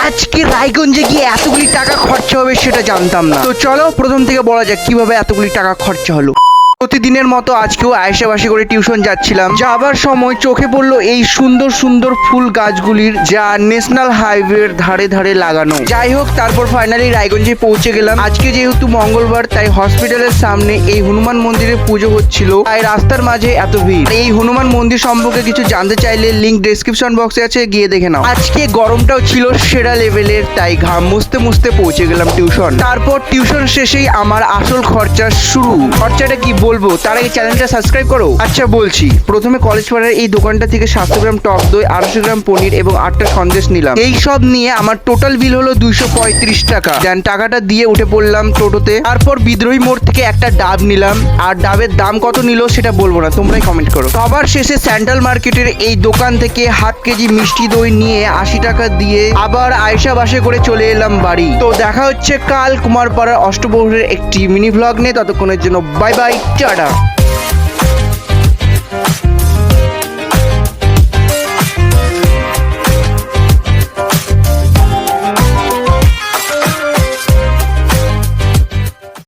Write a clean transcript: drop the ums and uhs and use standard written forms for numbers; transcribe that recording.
আজকে রায়গঞ্জে গিয়ে এতগুলি টাকা খরচা হবে সেটা জানতাম না। তো চলো প্রথম থেকে বলা যাক কিভাবে এতগুলি টাকা খরচা হলো। প্রতিদিনের মতো আজকেও আয়েশাবাসী করে টিউশন যাচ্ছিলাম। যাবার সময় চোখে পড়লো এই সুন্দর সুন্দর ফুল গাছগুলির, যা ন্যাশনাল হাইওয়ের ধারে ধারে লাগানো। যাই হোক, তারপর ফাইনালি রায়গঞ্জে পৌঁছে গেলাম। আজকে যেহেতু মঙ্গলবার, তাই হসপিটালের সামনে এই হনুমান মন্দিরে পুজো হচ্ছিল, তাই রাস্তার মাঝে এত ভিড়। এই হনুমান মন্দির সম্পর্কে কিছু জানতে চাইলে লিংক ডেসক্রিপশন বক্সে আছে, গিয়ে দেখে নাও। আজকে গরমটাও ছিল সেরা লেভেলের, তাই ঘাম মুছতে মুছতে পৌঁছে গেলাম টিউশন। তারপর টিউশন শেষেই আমার আসল খরচা শুরু। খরচাটা কি বলবো, তার আগে চ্যানেলটা সাবস্ক্রাইব করো। আচ্ছা বলছি, প্রথমে কলেজ পাড়ার এই দোকানটা থেকে 700 গ্রাম টক দই, 250 গ্রাম পনির এবং 8টা সন্দেশ নিলাম। এই সব নিয়ে আমার টোটাল বিল হলো 235 টাকা। দেন টাকাটা দিয়ে উঠে পড়লাম টোটোতে। তারপর বিদ্রোহী মোড় থেকে একটা ডাব নিলাম, আর ডাবের দাম কত নিল সেটা বলবো না, তোমরাই কমেন্ট করো। সবার শেষে সেন্ট্রাল মার্কেটের এই দোকান থেকে হাফ কেজি মিষ্টি দই নিয়ে 80 টাকা দিয়ে আবার আয়েশা বাসে করে চলে এলাম বাড়ি। তো দেখা হচ্ছে কাল কুমারপাড়ার অষ্টপ্রহরের একটি মিনি ভ্লগ নিয়ে। ততক্ষণের জন্য বাই বাই, টাটা।